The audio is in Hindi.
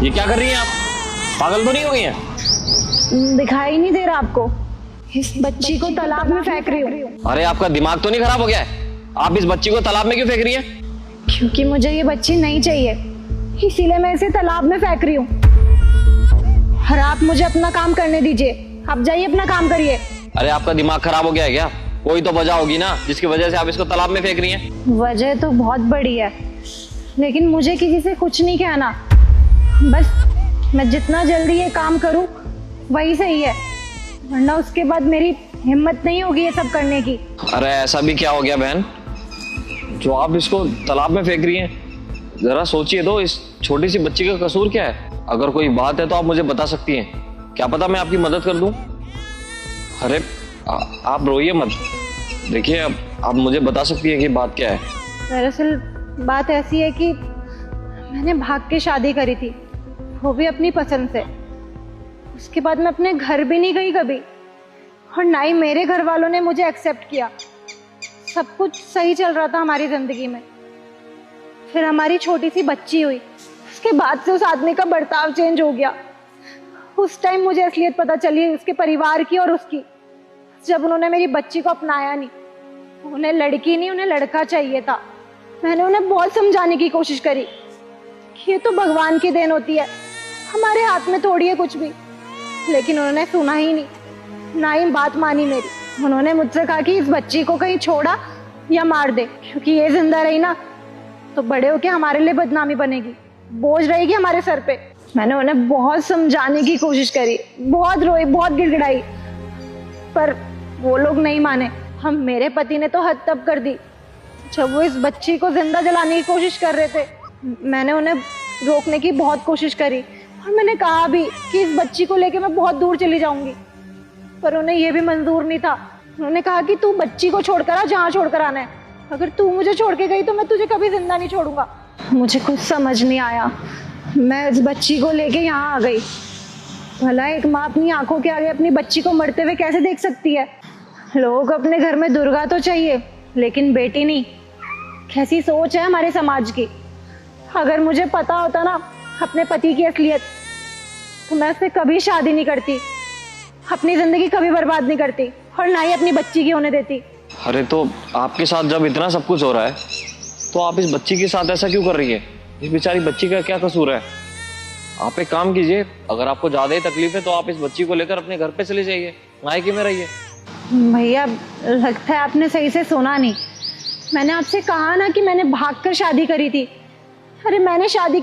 ये क्या कर रही हैं आप? पागल तो नहीं हो गई हैं? दिखाई नहीं दे रहा आपको? इस बच्ची को तालाब में फेंक रही हूँ। अरे आपका दिमाग तो नहीं खराब हो गया है? आप इस बच्ची को तालाब में क्यों फेंक रही हैं? क्योंकि मुझे ये बच्ची नहीं चाहिए, इसीलिए मैं इसे तालाब में फेंक रही हूँ। और आप मुझे अपना काम करने दीजिए, आप जाइए अपना काम करिए। अरे आपका दिमाग खराब हो गया है क्या? कोई तो वजह होगी ना जिसकी वजह से आप इसको तालाब में फेंक रही हैं। वजह तो बहुत बड़ी है, लेकिन मुझे किसी से कुछ नहीं कहना। बस मैं जितना जल्दी ये काम करूं वही सही है, वरना उसके बाद मेरी हिम्मत नहीं होगी ये सब करने की। अरे ऐसा भी क्या हो गया बहन जो आप इसको तालाब में फेंक रही हैं? जरा सोचिए तो, इस छोटी सी बच्ची का कसूर क्या है? अगर कोई बात है तो आप मुझे बता सकती हैं, क्या पता मैं आपकी मदद कर दूं। अरे आप रोइए मत, देखिए अब आप मुझे बता सकती हैं कि बात क्या है। दरअसल बात ऐसी है कि मैंने भाग के शादी करी थी, वो भी अपनी पसंद से। उसके बाद मैं अपने घर भी नहीं गई कभी, और ना ही मेरे घर वालों ने मुझे एक्सेप्ट किया। सब कुछ सही चल रहा था हमारी जिंदगी में। फिर हमारी छोटी सी बच्ची हुई, उसके बाद से उस आदमी का बर्ताव चेंज हो गया। उस टाइम मुझे असलियत पता चली उसके परिवार की और उसकी, जब उन्होंने मेरी बच्ची को अपनाया नहीं। उन्हें लड़की नहीं, उन्हें लड़का चाहिए था। मैंने उन्हें बहुत समझाने की कोशिश करी कि ये तो भगवान की देन होती है, हमारे हाथ में थोड़ी है कुछ भी, लेकिन उन्होंने सुना ही नहीं, ना ही बात मानी मेरी। उन्होंने मुझसे कहा कि इस बच्ची को कहीं छोड़ा या मार दे, क्योंकि ये जिंदा रही ना तो बड़े होके हमारे लिए बदनामी बनेगी, बोझ रहेगी हमारे सर पे। मैंने उन्हें बहुत समझाने की कोशिश करी, बहुत रोई, बहुत गिड़गिड़ाई, पर वो लोग नहीं माने। हम मेरे पति ने तो हद तब कर दी जब वो इस बच्ची को जिंदा जलाने की कोशिश कर रहे थे। मैंने उन्हें रोकने की बहुत कोशिश करी, और मैंने कहा भी कि इस बच्ची को लेके मैं बहुत दूर चली जाऊंगी, पर उन्हें यह भी मंजूर नहीं था। उन्होंने कहा कि तू बच्ची को छोड़कर आ जहाँ छोड़कर आना है, अगर तू मुझे छोड़ के गई तो मैं तुझे कभी जिंदा नहीं छोड़ूंगा। मुझे कुछ समझ नहीं आया, मैं इस बच्ची को लेके यहाँ आ गई। भला एक माँ अपनी आंखों के आगे अपनी बच्ची को मरते हुए कैसे देख सकती है? लोग अपने घर में दुर्गा तो चाहिए, लेकिन बेटी नहीं। कैसी सोच है हमारे समाज की। अगर मुझे पता होता ना अपने पति की असलियत, तो मैं उससे कभी शादी नहीं करती, अपनी जिंदगी कभी बर्बाद नहीं करती, और ना ही अपनी बच्ची की होने देती। अरे तो आपके साथ जब इतना सब कुछ हो रहा है तो आप इस बच्ची के साथ ऐसा क्यों कर रही है? इस बेचारी बच्ची का क्या कसूर है? आप एक काम कीजिए, अगर आपको ज्यादा ही तकलीफ है तो आप इस बच्ची को लेकर अपने घर पे चले जाइए, मायके में रहिए। भैया लगता है आपने सही से सुना नहीं। मैंने आपसे कहा ना कि मैंने भागकर शादी करी थी। अरे मैंने शादी